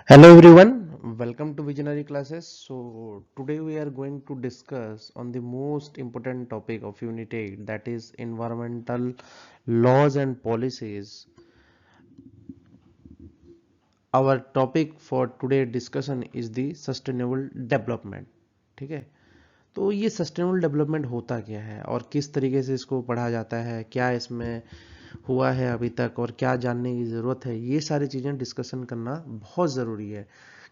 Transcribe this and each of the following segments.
Hello everyone, welcome to Visionary Classes. So today we are going to discuss on the most important topic of Unit 8, that is environmental laws and policies. Our topic for today discussion is the sustainable development. ठीक है, तो ये sustainable development होता क्या है और किस तरीके से इसको पढ़ा जाता है, क्या इसमें हुआ है अभी तक और क्या जानने की ज़रूरत है, ये सारी चीज़ें डिस्कशन करना बहुत ज़रूरी है।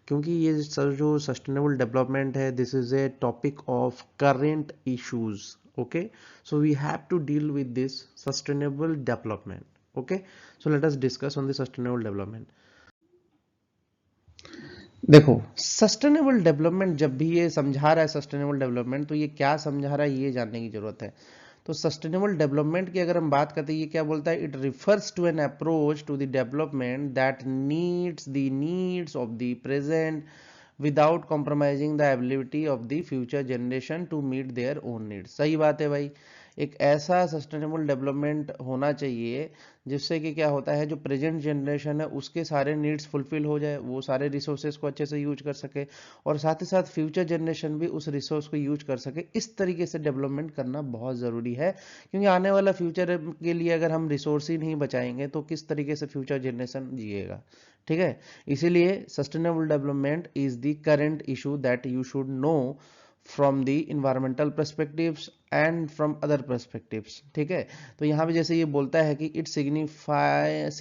क्योंकि ये सर जो सस्टेनेबल डेवलपमेंट है, this is a topic of current issues. Okay, so we have to deal with this sustainable development. Okay, so let us discuss on the sustainable development. देखो, सस्टेनेबल डेवलपमेंट जब भी ये समझा रहा है sustainable development, तो ये क्या समझा रहा है ये जानने की जरूरत है। तो सस्टेनेबल डेवलपमेंट की अगर हम बात करते हैं, ये क्या बोलता है? It refers to an approach to the development that needs the needs of the present without compromising the ability of the future generation to meet their own needs. सही बात है भाई, एक ऐसा सस्टेनेबल डेवलपमेंट होना चाहिए जिससे कि क्या होता है, जो प्रेजेंट जनरेशन है उसके सारे नीड्स फुलफिल हो जाए, वो सारे रिसोर्सेज को अच्छे से यूज कर सके और साथ ही साथ फ्यूचर जनरेशन भी उस रिसोर्स को यूज कर सके। इस तरीके से डेवलपमेंट करना बहुत ज़रूरी है, क्योंकि आने वाला फ्यूचर के लिए अगर हम रिसोर्स ही नहीं बचाएंगे तो किस तरीके से फ्यूचर जनरेशन जिएगा। ठीक है, इसीलिए sustainable development is the current issue that you should know from the environmental perspectives and from other perspectives. ठीक है, तो यहाँ पे जैसे ये बोलता है कि it significance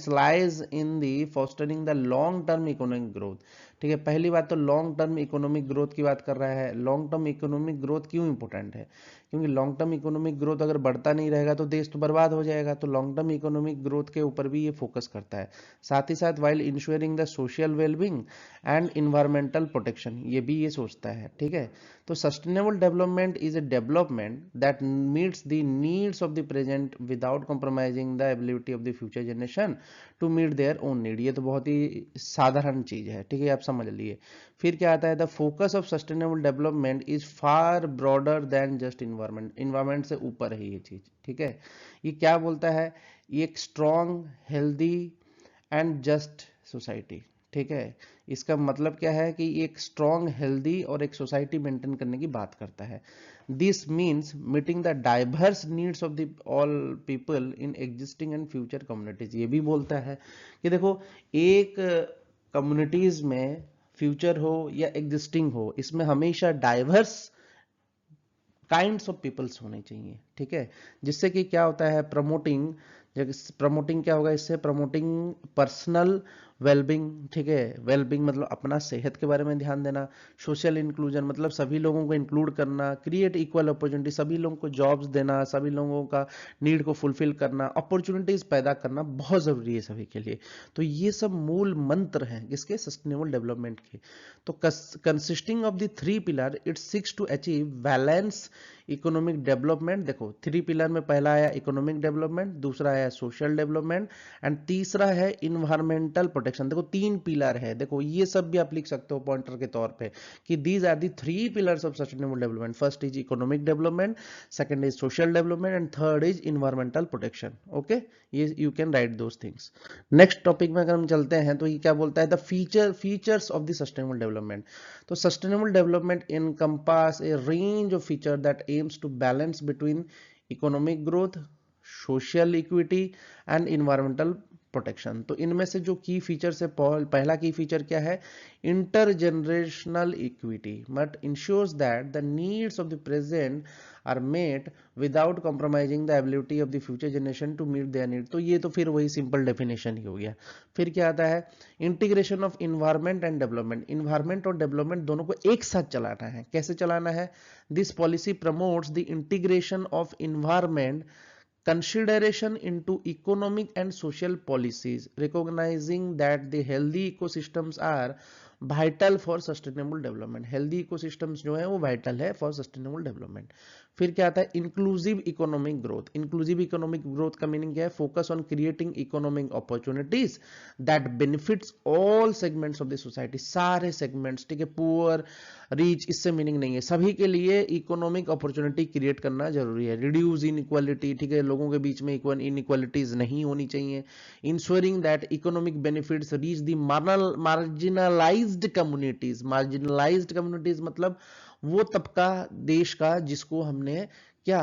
lies in the fostering the long term economic growth. ठीक है, पहली बात तो लॉन्ग टर्म इकोनॉमिक ग्रोथ की बात कर रहा है। लॉन्ग टर्म इकोनॉमिक ग्रोथ क्यों इंपॉर्टेंट है? क्योंकि लॉन्ग टर्म इकोनॉमिक ग्रोथ अगर बढ़ता नहीं रहेगा तो देश तो बर्बाद हो जाएगा। तो लॉन्ग टर्म इकोनॉमिक ग्रोथ के ऊपर भी ये फोकस करता है। साथ ही साथ while ensuring the social wellbeing and environmental protection, ये भी ये सोचता है। ठीक है, तो sustainable development is a development that meets the needs of the present without compromising the ability of the future generation to meet their own need. ये तो बहुत ही साधारण चीज है। ठीक है, आप समझ लिए। फिर क्या आता है? The focus of sustainable development is far broader then just environment. Environment से ऊपर है ये चीज। ठीक है, ये क्या बोलता है? ये एक strong, healthy and just society. ठीक है, इसका मतलब क्या है कि एक स्ट्रॉन्ग, हेल्दी और एक सोसाइटी मेंटेन करने की बात करता है। This means meeting the diverse needs of the all people in existing and future communities. ये भी बोलता है कि देखो, एक कम्युनिटीज में फ्यूचर हो या एग्जिस्टिंग हो, इसमें हमेशा डाइवर्स काइंड्स ऑफ पीपल्स होने चाहिए। ठीक है, जिससे कि क्या होता है? प्रमोटिंग क्या होगा इससे? Promoting personal wellbeing. ठीक है, वेलबिंग मतलब अपना सेहत के बारे में ध्यान देना। सोशल इंक्लूजन मतलब सभी लोगों को इंक्लूड करना। क्रिएट इक्वल अपॉर्चुनिटी, सभी लोगों को जॉब्स देना, सभी लोगों का नीड को फुलफिल करना, अपॉर्चुनिटीज पैदा करना बहुत जरूरी है सभी के लिए। तो ये सब मूल मंत्र हैं किसके? सस्टेनेबल डेवलपमेंट के। तो consisting of the three pillar, it seeks to achieve balance economic development. देखो, थ्री पिलर में पहला आया इकोनॉमिक डेवलपमेंट, दूसरा आया सोशल डेवलपमेंट एंड तीसरा है इन्वायरमेंटल प्रोटेक्शन। देखो, तीन पिलर है। देखो, ये सब भी आप लिख सकते हो पॉइंटर के तौर पे कि these are the three pillars of sustainable development. First is economic development, second is social development and third is environmental protection. Okay, ये you can write those things. Next topic में अगर हम चलते हैं तो ये क्या बोलता है? The features of the sustainable development. तो sustainable development encompass a range of features that aims to balance between economic growth, social equity and environmental protection. तो इनमें से जो की फीचर्स है, पहला की फीचर क्या है? Intergenerational equity but ensures that the needs of the present are met without compromising the ability of the future generation to meet their need. तो ये तो फिर वही सिंपल डेफिनेशन ही हो गया। फिर क्या आता है? Integration of environment and development. Environment और डेवलपमेंट दोनों को एक साथ चलाना है। कैसे चलाना है? This policy promotes the integration of environment consideration into economic and social policies, recognizing that the healthy ecosystems are vital for sustainable development। healthy ecosystems जो है वो vital है for sustainable development। फिर क्या आता है inclusive economic growth. Inclusive economic growth का meaning क्या है? Focus on creating economic opportunities that benefits all segments of the society, सारे सेगमेंट्स, ठीक है, पुअर रीच, इससे मीनिंग नहीं है, सभी के लिए इकोनॉमिक अपॉर्चुनिटी क्रिएट करना जरूरी है। रिड्यूस इनइक्वालिटी, ठीक है, लोगों के बीच में इनइक्वालिटीज नहीं होनी चाहिए। Ensuring that economic benefits reach the marginalised communities. Marginalised communities मतलब वो तबका देश का जिसको हमने क्या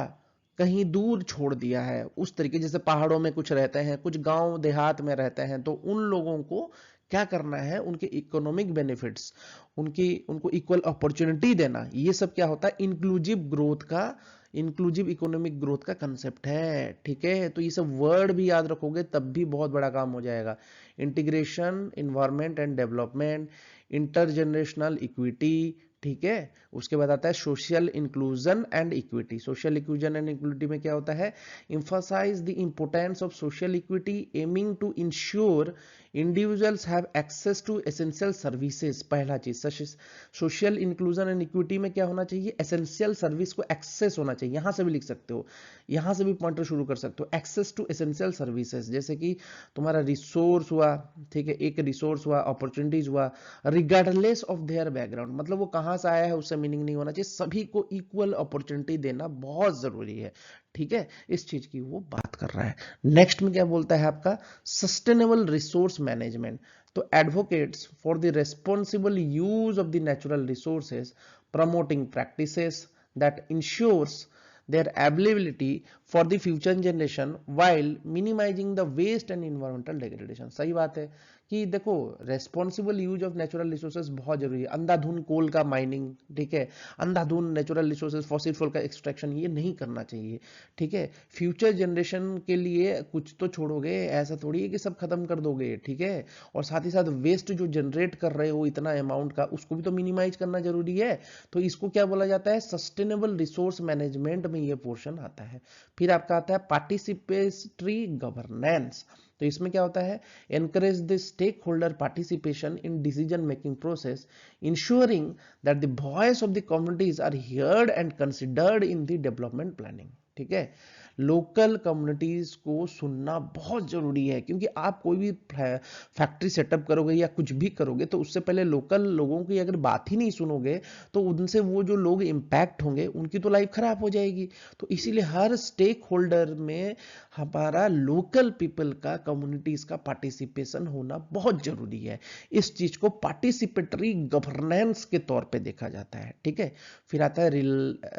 कहीं दूर छोड़ दिया है, उस तरीके, जैसे पहाड़ों में कुछ रहते हैं, कुछ गांव देहात में रहते हैं, तो उन लोगों को क्या करना है, उनके इकोनॉमिक बेनिफिट्स, उनको इक्वल अपॉर्चुनिटी देना, ये सब क्या होता है इंक्लूसिव ग्रोथ का, इंक्लूसिव इकोनॉमिक ग्रोथ का कंसेप्ट है। ठीक है, तो ये सब वर्ड भी याद रखोगे तब भी बहुत बड़ा काम हो जाएगा। Integration, environment and development, intergenerational equity, ठीक है, उसके बाद आता है social inclusion and equity. Social inclusion and equity में क्या होता है? emphasize the importance of social equity aiming to ensure individuals have access to essential services। पहला चीज सोशल इंक्लूजन एंड इक्विटी में क्या होना चाहिए? एसेंशियल सर्विस को एक्सेस होना चाहिए। यहां से भी लिख सकते हो, यहां से भी पॉइंटर शुरू कर सकते हो। एक्सेस टू एसेंशियल सर्विसेज, जैसे कि तुम्हारा रिसोर्स हुआ, ठीक है, एक रिसोर्स हुआ, अपॉर्चुनिटीज हुआ, रिगार्डलेस ऑफ देयर बैकग्राउंड, मतलब वो कहां से आया है उससे मीनिंग नहीं होना चाहिए, सभी को इक्वल अपॉर्चुनिटी देना बहुत जरूरी है। ठीक है, इस चीज की वो बात कर रहा है। नेक्स्ट में क्या बोलता है आपका? Sustainable resource management. तो advocates for the responsible use of the natural resources, promoting practices that ensures their availability for the future generation while minimizing the waste and environmental degradation। सही बात है कि देखो responsible use of natural resources बहुत जरूरी है। अंधाधुन कोल का mining, ठीक है, अंधाधुन नेचुरल रिसोर्सेज फॉसिल फ्यूल का एक्सट्रैक्शन, ये नहीं करना चाहिए। ठीक है, फ्यूचर जनरेशन के लिए कुछ तो छोड़ोगे, ऐसा थोड़ी है कि सब खत्म कर दोगे। ठीक है, और साथ ही साथ वेस्ट जो जनरेट कर रहे हो इतना अमाउंट का, उसको भी तो मिनिमाइज करना जरूरी है। तो इसको क्या बोला जाता है? सस्टेनेबल रिसोर्स मैनेजमेंट में ये पोर्शन आता है। फिर आपका आता है पार्टिसिपेटरी गवर्नेंस। तो इसमें क्या होता है? encourage the stakeholder participation in decision making process, ensuring that the voice of the communities are heard and considered in the development planning। ठीक है, लोकल कम्युनिटीज को सुनना बहुत जरूरी है, क्योंकि आप कोई भी फैक्ट्री सेटअप करोगे या कुछ भी करोगे तो उससे पहले लोकल लोगों की अगर बात ही नहीं सुनोगे तो उनसे वो जो लोग इंपैक्ट होंगे उनकी तो लाइफ खराब हो जाएगी। तो इसीलिए हर स्टेक होल्डर में हमारा लोकल पीपल का, कम्युनिटीज का पार्टिसिपेशन होना बहुत जरूरी है। इस चीज को पार्टिसिपेटरी गवर्नेंस के तौर पे देखा जाता है। ठीक है, फिर आता है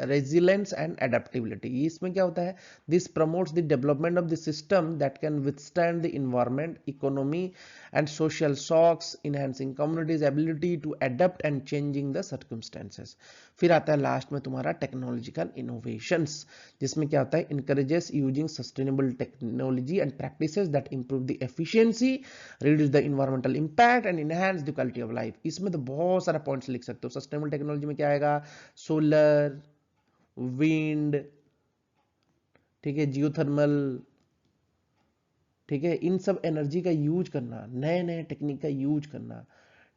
रेजिलेंस एंड एडेप्टेबिलिटी। इसमें क्या होता है? This promotes the development of the system that can withstand the environment, economy and social shocks, enhancing communities ability to adapt and changing the circumstances. फिर आता है लास्ट में तुम्हारा टेक्नोलॉजिकल इनोवेशंस, जिसमें क्या होता है? encourages using sustainable technology and practices that improve the efficiency, reduce the environmental impact and enhance the quality of life। इसमें तो बहुत सारा पॉइंट्स लिख सकते हो। सस्टेनेबल टेक्नोलॉजी में क्या आएगा? सोलर, विंड, ठीक है, जियोथर्मल, ठीक है, इन सब एनर्जी का यूज करना, नए नए टेक्निक का यूज करना।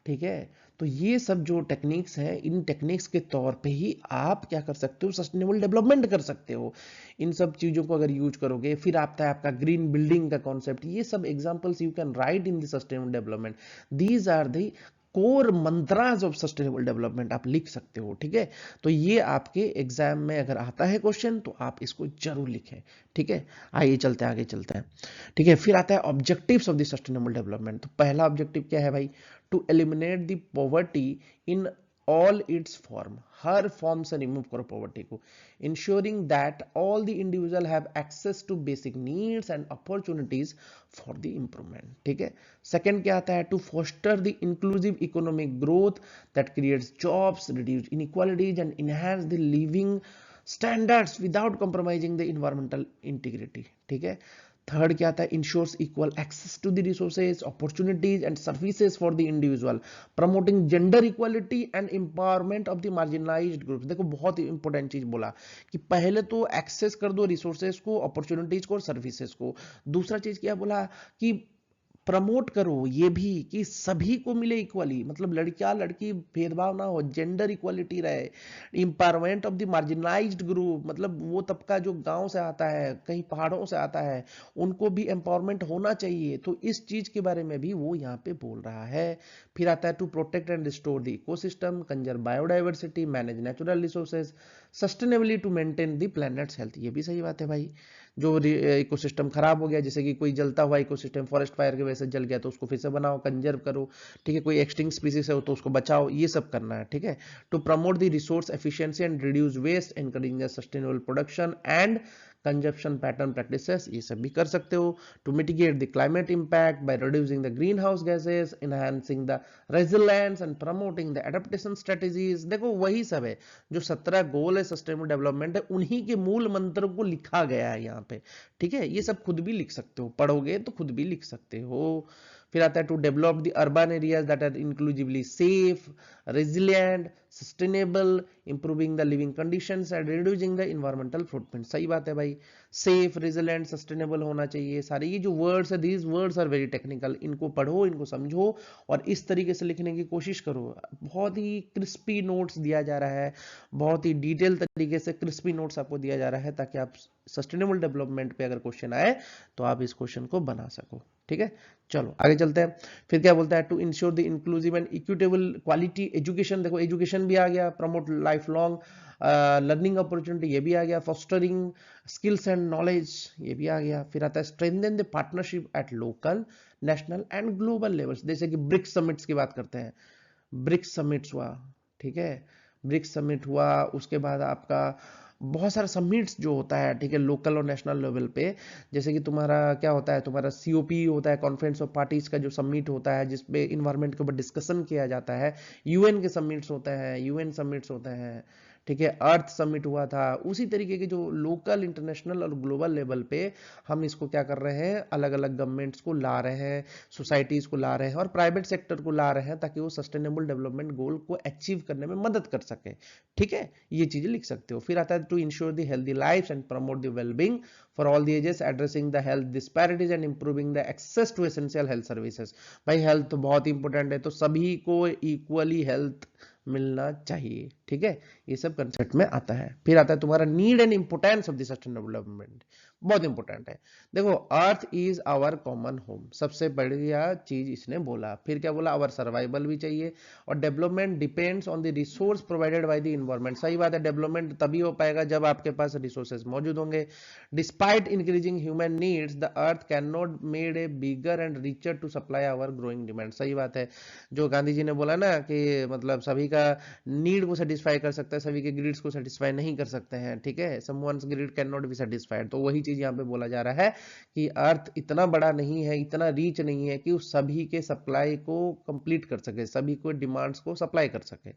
ठीक है, तो ये सब जो टेक्निक्स हैं, इन टेक्निक्स के तौर पे ही आप क्या कर सकते हो? सस्टेनेबल डेवलपमेंट कर सकते हो, इन सब चीजों को अगर यूज करोगे। फिर आता है आपका ग्रीन बिल्डिंग का कॉन्सेप्ट। ये सब examples you can write in the sustainable development. These are the core mantras of sustainable development, आप लिख सकते हो। ठीक है, तो ये आपके एग्जाम में अगर आता है क्वेश्चन तो आप इसको जरूर लिखें। ठीक है, आइए चलते हैं, आगे चलते हैं। ठीक है, फिर आता है objectives of the sustainable development. तो पहला ऑब्जेक्टिव क्या है भाई? To eliminate the poverty in all its form, हर फॉर्म से रिमूव करो पॉवर्टी को। Ensuring that all the individual have access to basic needs and opportunities for the improvement. ठीक है, सेकंड क्या आता है? To foster the inclusive economic growth that creates jobs, reduce inequalities and enhance the living standards without compromising the environmental integrity. ठीक है, third क्या आता है? Ensures equal access to the resources, opportunities and services for the individual, promoting gender equality and empowerment of the marginalised groups. देखो बहुत important चीज बोला कि पहले तो एक्सेस कर दो रिसोर्सेज को, अपॉर्चुनिटीज को और सर्विसेज को। दूसरा चीज क्या बोला? कि प्रमोट करो ये भी कि सभी को मिले इक्वली, मतलब लड़कियां लड़की भेदभाव ना हो, जेंडर इक्वलिटी रहे, empowerment of the marginalised group, मतलब वो तबका जो गांव से आता है, कहीं पहाड़ों से आता है, उनको भी एम्पावरमेंट होना चाहिए। तो इस चीज के बारे में भी वो यहाँ पे बोल रहा है। फिर आता है to protect and restore the ecosystem, conserve biodiversity, manage natural resources sustainably to maintain the planet's health. ये भी सही बात है भाई। जो इकोसिस्टम खराब हो गया, जैसे कि कोई जलता हुआ इकोसिस्टम फॉरेस्ट फायर की वजह से जल गया, तो उसको फिर से बनाओ, कंजर्व करो, ठीक है। कोई एक्सटिंक्ट स्पीसीज है तो उसको बचाओ, ये सब करना है, ठीक है। To promote the resource efficiency and reduce waste, encouraging the sustainable production and consumption pattern practices, ये सब भी कर सकते हो। To mitigate the climate impact by reducing the greenhouse gases, enhancing the resilience and promoting the adaptation strategies. देखो वही सब है जो 17 गोल है सस्टेनेबल डेवलपमेंट है, उन्हीं के मूल मंत्र को लिखा गया है यहाँ पे, ठीक है। ये सब खुद भी लिख सकते हो, पढ़ोगे तो खुद भी लिख सकते हो। फिर आता है to develop the urban areas that are inclusively safe, resilient, sustainable, improving the living conditions and reducing the environmental footprint. सही बात है भाई, सेफ, रेजिलिएंट, सस्टेनेबल होना चाहिए। सारे ये जो वर्ड्स है, these words are very technical, इनको पढ़ो, इनको समझो और इस तरीके से लिखने की कोशिश करो। बहुत ही क्रिस्पी नोट्स दिया जा रहा है, बहुत ही डिटेल तरीके से क्रिस्पी नोट्स आपको दिया जा रहा है, ताकि आप सस्टेनेबल डेवलपमेंट पे अगर क्वेश्चन आए तो आप इस क्वेश्चन को बना सको, ठीक है। चलो आगे चलते हैं। फिर क्या बोलता है, to ensure the inclusive and equitable quality education. देखो एजुकेशन भी आ गया, promote lifelong learning opportunity, ये भी आ गया, फॉस्टरिंग स्किल्स एंड नॉलेज, ये भी आ गया। फिर आता है strengthen the partnership at local, national and global levels, जैसे कि ब्रिक्स समिट्स की बात करते हैं, ब्रिक्स समिट्स हुआ, ठीक है, ब्रिक्स समिट हुआ, उसके बाद आपका बहुत सारा समिट्स जो होता है, ठीक है, लोकल और नेशनल लेवल पे। जैसे कि तुम्हारा क्या होता है, तुम्हारा सीओपी होता है, कॉन्फ्रेंस ऑफ पार्टीज का जो समिट होता है, जिसपे इन्वायरमेंट के ऊपर डिस्कशन किया जाता है। यूएन के समिट्स होते हैं, यूएन समिट्स होते हैं, ठीक है। अर्थ समिट हुआ था, उसी तरीके के जो लोकल, इंटरनेशनल और ग्लोबल लेवल पे हम इसको क्या कर रहे हैं, अलग अलग गवर्नमेंट्स को ला रहे हैं, सोसाइटीज को ला रहे हैं और प्राइवेट सेक्टर को ला रहे हैं, ताकि वो सस्टेनेबल डेवलपमेंट गोल को अचीव करने में मदद कर सके, ठीक है। ये चीजें लिख सकते हो। फिर आता है to ensure the healthy life and promote the wellbeing for all the ages, addressing the health disparities and improving the access to essential health services. भाई हेल्थ तो बहुत इंपॉर्टेंट है, तो सभी को इक्वली हेल्थ मिलना चाहिए, ठीक है। ये सब कंसेप्ट में आता है। फिर आता है तुम्हारा need and importance of the sustainable development, बहुत इंपॉर्टेंट है। देखो earth is our common home, सबसे बढ़िया चीज इसने बोला। फिर क्या बोला, आवर सर्वाइवल भी चाहिए, और development depends on the resource provided by the environment. सही बात है, डेवलपमेंट तभी हो पाएगा जब आपके पास रिसोर्सेज मौजूद होंगे। Despite increasing human needs, the earth can not made a bigger and richer to supply our growing demand. सही बात है, जो गांधी जी ने बोला ना कि मतलब सभी का नीड को सेटिस्फाई कर सकता है, सभी के ग्रीड्स को सेटिस्फाई नहीं कर सकते हैं, ठीक है। Someone's greed can not be satisfied. तो वही चीज यहाँ पे बोला जा रहा है कि अर्थ इतना बड़ा नहीं है, इतना रीच नहीं है कि उस सभी के सप्लाई को कंप्लीट कर सके, सभी को डिमांड्स को सप्लाई कर सके,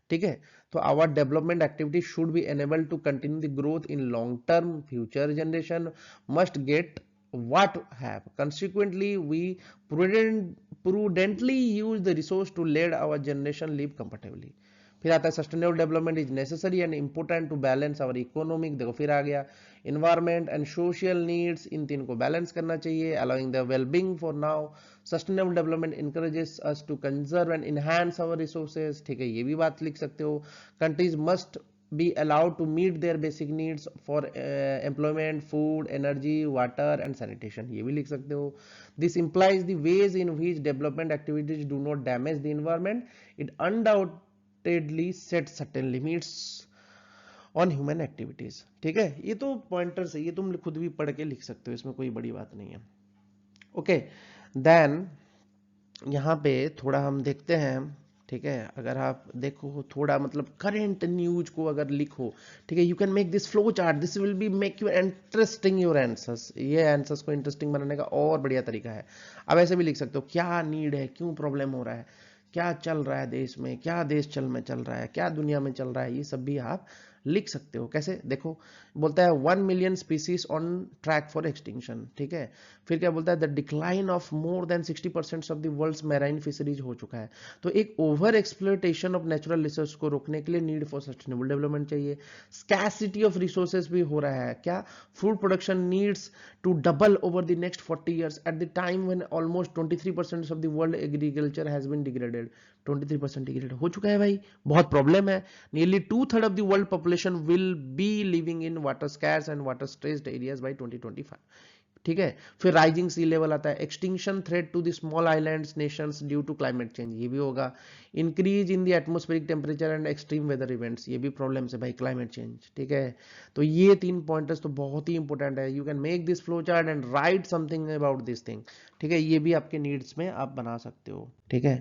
ठीक है। तो our development activity should be enable to continue the growth in long term, future generation must get what have consequently we prudently use the resource to let our generation live comfortably. फिर आता है sustainable development is necessary and important to balance our economic. देखो फिर आ गया environment and social needs, इन तीन को बैलेंस करना चाहिए, allowing the wellbeing for now. Sustainable development encourages us to conserve and enhance our resources, ठीक है, ये भी बात लिख सकते हो। Countries must be allowed to meet their basic needs for employment, food, energy, water and sanitation, ये भी लिख सकते हो। This implies the ways in which development activities do not damage the environment. It undoubtedly sets certain limits on human activities, ठीक है। ये तो pointers है, ये तुम खुद भी पढ़ के लिख सकते हो, इसमें कोई बड़ी बात नहीं है। ओके देन यहाँ पे थोड़ा हम देखते हैं, ठीक है। अगर आप देखो थोड़ा मतलब करंट न्यूज को अगर लिखो, ठीक है, you can make this flow chart, this will be make you interesting your answers. ये आंसर्स को इंटरेस्टिंग बनाने का और बढ़िया तरीका है। अब ऐसे भी लिख सकते हो, क्या नीड है, क्यों प्रॉब्लम हो रहा है, क्या चल रहा है देश में, क्या देश चल रहा है, क्या दुनिया में चल रहा है, ये सब भी आप लिख सकते हो। कैसे, देखो बोलता है 1 million species on track for extinction, ठीक है। फिर क्या बोलता है, the decline of more than 60% of the world's marine fisheries हो चुका है। तो एक over exploitation of natural resource को रोकने के लिए नीड फॉर सस्टेनेबल डेवलपमेंट चाहिए। स्कैसिटी ऑफ रिसोर्सेज भी हो रहा है, क्या, food production needs to double over the next 40 years at the time when almost 23% of the world agriculture has been degraded। 23% degrade हो चुका है भाई, बहुत प्रॉब्लम है। Nearly 2/3 of the world population will be living in water scarce and water stressed areas by 2025, ठीक है। फिर rising sea level आता है, extinction threat to the small islands nations due to climate change, ये भी होगा। Increase in the atmospheric temperature and extreme weather events, ये भी प्रॉब्लम है भाई, क्लाइमेट चेंज, ठीक है। तो ये 3 पॉइंटर्स तो बहुत ही इंपॉर्टेंट है। You can make this flow chart and right something about this thing, ठीक है। ये भी आपके नीड्स में आप बना सकते हो, ठीक है।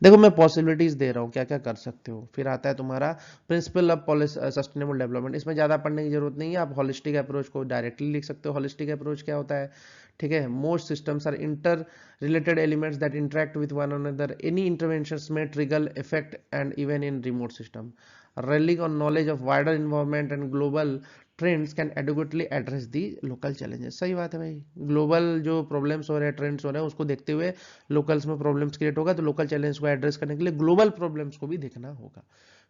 देखो मैं पॉसिबिलिटीज दे रहा हूँ क्या क्या कर सकते हो। फिर आता है तुम्हारा प्रिंसिपल ऑफ सस्टेनेबल डेवलपमेंट, इसमें ज्यादा पढ़ने की जरूरत नहीं है, आप होलिस्टिक अप्रोच को डायरेक्टली लिख सकते हो। होलिस्टिक अप्रोच क्या होता है, ठीक है, most systems are inter related elements that interact with one another, any interventions में trigger effect and even in remote system, relying on knowledge of wider environment and global trends can adequately address the local challenges. सही बात है भाई, global जो problems हो रहे हैं, trends हो रहे हैं, उसको देखते हुए लोकल्स में प्रॉब्लम्स क्रिएट होगा, तो लोकल चैलेंज को एड्रेस करने के लिए ग्लोबल प्रॉब्लम्स को भी देखना होगा।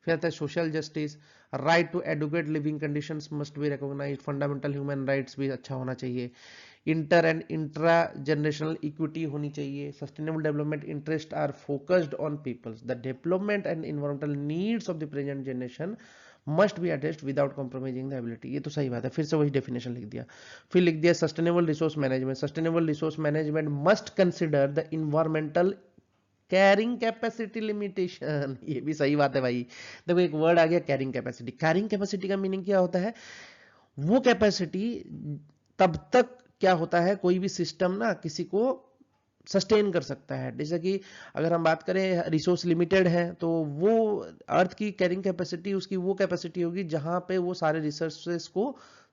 फिर आता है social justice, right to adequate living conditions must be recognised, fundamental human rights भी अच्छा होना चाहिए। Inter and intra generational equity होनी चाहिए। Sustainable development interest are focused on peoples, the development and environmental needs of the present generation must be addressed without compromising the ability, ये तो सही बात है, फिर से वही डेफिनेशन लिख दिया। फिर लिख दिया sustainable resource management, sustainable resource management must consider the environmental carrying capacity limitation, ये भी सही बात है भाई। देखो एक वर्ड आ गया कैरिंग कैपेसिटी, कैरिंग कैपेसिटी का मीनिंग क्या होता है, वो कैपेसिटी तब तक क्या होता है, कोई भी सिस्टम ना किसी को सस्टेन कर सकता है। जैसे कि अगर हम बात करें रिसोर्स लिमिटेड है, तो वो अर्थ की कैरिंग कैपेसिटी उसकी वो कैपेसिटी होगी जहां पे वो सारे रिसोर्सेस को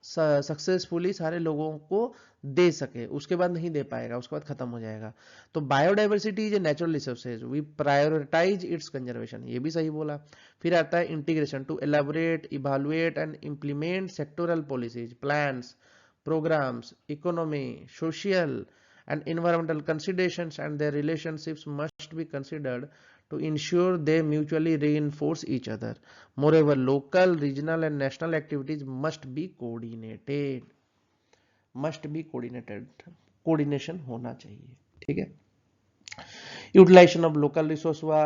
सक्सेसफुली सारे लोगों को दे सके, उसके बाद नहीं दे पाएगा, उसके बाद खत्म हो जाएगा। तो biodiversity is a natural resources, we prioritise its conservation, ये भी सही बोला। फिर आता है integration, to elaborate, evaluate and implement sectoral policies, plans, programs, economy, social and environmental considerations and their relationships must be considered to ensure they mutually reinforce each other. Moreover, local, regional and national activities must be coordinated. Coordination होना चाहिए, ठीक है। Utilisation of local resource हुआ,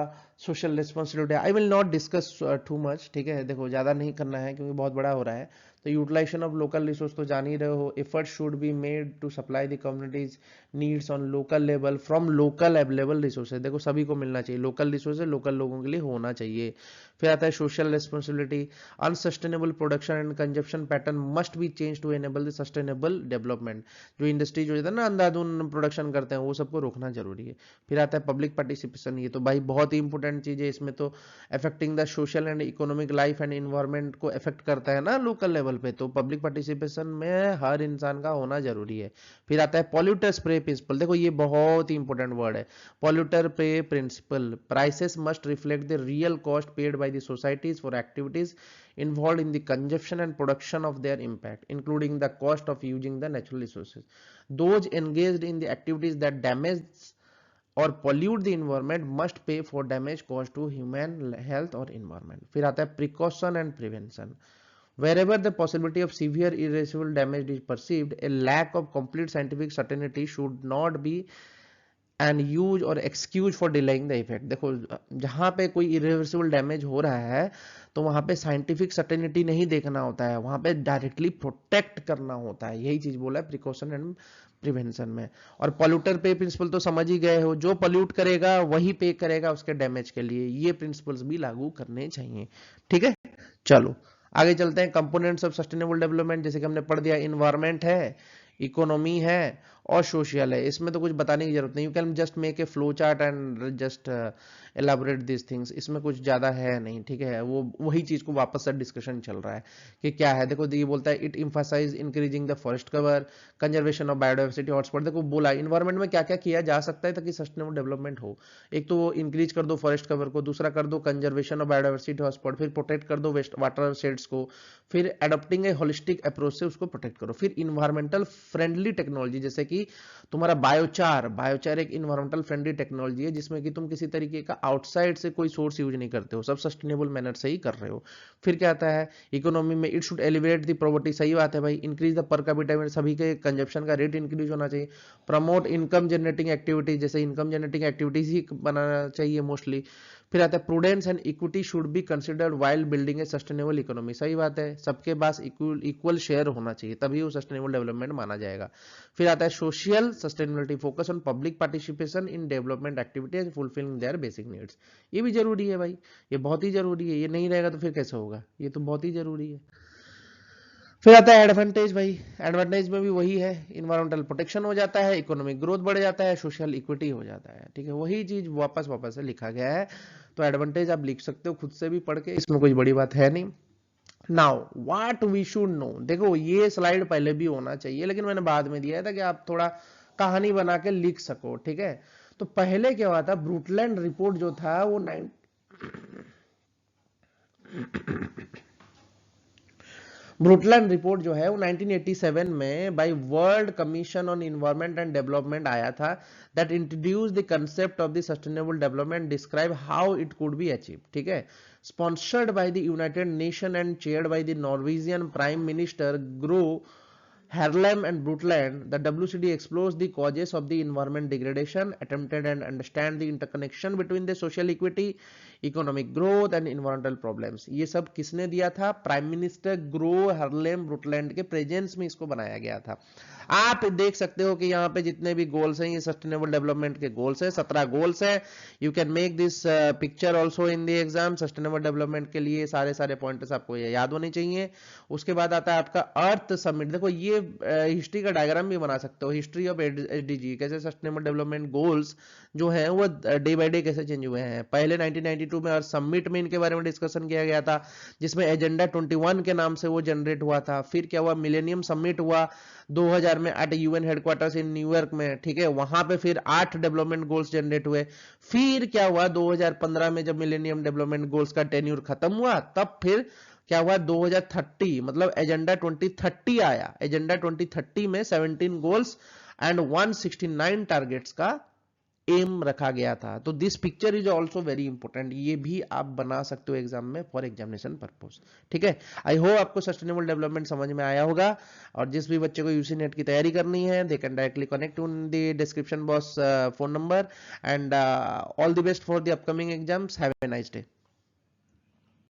social responsibility, I will not discuss too much, ठीक है। देखो ज्यादा नहीं करना है क्योंकि बहुत बड़ा हो रहा है। तो यूटिलाइजेशन ऑफ लोकल रिसोर्स तो जान ही रहे हो, effort should be made to supply the communities needs on local level from local available resources, देखो सभी को मिलना चाहिए, लोकल रिसोर्सेज लोकल लोगों के लिए होना चाहिए। फिर आता है social responsibility, unsustainable production and consumption pattern must be change to enable the sustainable development, जो इंडस्ट्री जो है ना अंधाधुन प्रोडक्शन करते हैं वो सबको रोकना जरूरी है। फिर आता है पब्लिक पार्टिसिपेशन, ये तो भाई बहुत ही इंपॉर्टेंट चीज है, इसमें तो affecting the social and economic life and environment को अफेक्ट करता है ना लोकल लेवल पे, तो पब्लिक पार्टिसिपेशन में हर इंसान का होना जरूरी है। फिर आता है पॉल्यूटर पे प्रिंसिपल, देखो ये बहुत ही इंपॉर्टेंट वर्ड है, polluter pay principle, prices must reflect the real cost paid by the societies for activities involved in the consumption and production of their impact, including the cost of using the natural resources. Those engaged in the activities that damage or pollute the environment must pay for damage caused to human health or environment. फिर आता है precaution and prevention. Wherever the possibility of severe irreversible damage is perceived, a lack of complete scientific certainty should not be and use or excuse for delaying the effect. देखो जहां पे कोई irreversible damage हो रहा है तो वहां पे साइंटिफिक सर्टेनिटी नहीं देखना होता है, वहां पे डायरेक्टली प्रोटेक्ट करना होता है, यही चीज बोला है प्रिकॉशन एंड प्रिवेंशन में। और पॉल्यूटर पे प्रिंसिपल तो समझ ही गए हो, जो पॉल्यूट करेगा वही पे करेगा उसके डैमेज के लिए, ये प्रिंसिपल्स भी लागू करने चाहिए, ठीक है। चलो आगे चलते हैं, कंपोनेंट्स ऑफ सस्टेनेबल डेवलपमेंट, जैसे कि हमने पढ़ दिया, इन्वायरमेंट है, इकोनॉमी है और सोशल है, इसमें तो कुछ बताने की जरूरत नहीं, you can just make a flow chart and just elaborate this things, इसमें कुछ ज्यादा है नहीं, ठीक है। वो वही चीज को वापस से डिस्कशन चल रहा है कि क्या है। देखो ये बोलता है it emphasize increasing the forest cover, conservation of biodiversity hotspot. देखो बोला इन्वायरमेंट में क्या क्या किया जा सकता है ताकि सस्टेनेबल डेवलपमेंट हो। एक तो इंक्रीज कर दो फॉरेस्ट कवर को, दूसरा कर दो कंजर्वेशन ऑफ बायोडाइवर्सिटी हॉटस्पॉट, फिर प्रोटेक्ट कर दो वेस्ट वाटर शेड्स को, फिर एडॉप्टिंग ए होलिस्टिक अप्रोच से उसको प्रोटेक्ट करो, फिर इन्वायरमेंटल फ्रेंडली टेक्नोलॉजी, जैसे कि तुम्हारा बायोचार, बायोचार एक इन्वायरमेंटल फ्रेंडली टेक्नोलॉजी है जिसमें कि तुम किसी तरीके का आउटसाइड से कोई सोर्स यूज नहीं करते हो, सब सस्टेनेबल मैनर से ही कर रहे हो। फिर क्या आता है इकोनॉमी में, it should elevate the poverty, सही बात है भाई, इंक्रीज द पर कैपिटा में, सभी के कंजप्शन का रेट इंक्रीज होना चाहिए। प्रमोट इनकम जनरेटिंग एक्टिविटीज, जैसे इनकम जनरेटिंग एक्टिविटीज ही बनाना चाहिए मोस्टली। फिर आता है prudence and equity should be considered while building A sustainable economy, सही बात है, सबके पास इक्वल शेयर होना चाहिए तभी वो सस्टेनेबल डेवलपमेंट माना जाएगा। फिर आता है social sustainability, focus on public participation in development activities fulfilling their basic needs, ये भी जरूरी है भाई, ये बहुत ही जरूरी है, ये नहीं रहेगा तो फिर कैसे होगा, ये तो बहुत ही जरूरी है। फिर आता है एडवांटेज भाई, एडवांटेज में भी वही है, इन्वायरमेंटल प्रोटेक्शन हो जाता है, इकोनॉमिक ग्रोथ बढ़ जाता है, सोशल इक्विटी हो जाता है, ठीक है, वही चीज वापस वापस से लिखा गया है। तो एडवांटेज आप लिख सकते हो खुद से भी पढ़ के, इसमें कोई बड़ी बात है नहीं। Now what we should know, देखो ये स्लाइड पहले भी होना चाहिए लेकिन मैंने बाद में दिया था कि आप थोड़ा कहानी बना के लिख सको, ठीक है। तो पहले क्या हुआ था, ब्रूटलैंड रिपोर्ट जो था वो ब्रूटलैंड रिपोर्ट जो है वो 1987 में by world commission on environment and development आया था, that introduce the concept of the sustainable development, describe how it could be achieve, ठीक है। Sponsored by the United Nation and chaired by the Norwegian prime minister Gro Harlem and Brundtland, the WCD explores the causes of the environment degradation, attempted and understand the interconnection between the social equity, economic growth and environmental problems। ये सब किसने दिया था, prime minister grow हर्लेम ब्रुटलैंड के presence में इसको बनाया गया था। आप देख सकते हो कि यहाँ पे जितने भी गोल्स हैं ये सस्टेनेबल डेवलपमेंट के गोल्स हैं, 17 गोल्स हैं। You can make this picture also in the exam, sustainable development के लिए सारे सारे पॉइंट्स आपको ये याद होने चाहिए। उसके बाद आता है आपका अर्थ समिट, देखो ये हिस्ट्री का डायग्राम भी बना सकते हो, हिस्ट्री ऑफ एसडीजी, कैसे सस्टेनेबल डेवलपमेंट गोल्स जो हैं वो डे बाय डे कैसे चेंज हुए हैं। पहले 1992 में अर्थ समिट में इनके बारे में डिस्कशन किया गया था जिसमें एजेंडा 21 के नाम से वो जनरेट हुआ था। फिर क्या हुआ, मिलेनियम समिट हुआ 2000 में eight UN headquarters in New York में, ठीक है, वहां पे फिर 8 डेवलपमेंट गोल्स जनरेट हुए। फिर क्या हुआ 2015 में जब मिलेनियम डेवलपमेंट गोल्स का टेन्यूर खत्म हुआ तब फिर क्या हुआ 2030 मतलब एजेंडा 2030 आया। एजेंडा 2030 में 17 गोल्स एंड 169 टारगेट्स का एम रखा गया था। तो this picture is also very important, ये भी आप बना सकते हो एग्जाम में फॉर एग्जामिनेशन पर्पज, ठीक है। आई होप आपको सस्टेनेबल डेवलपमेंट समझ में आया होगा। और जिस भी बच्चे को यूसी नेट की तैयारी करनी है they can directly connect on the description box phone number and all the best for the upcoming exams. Have a nice day.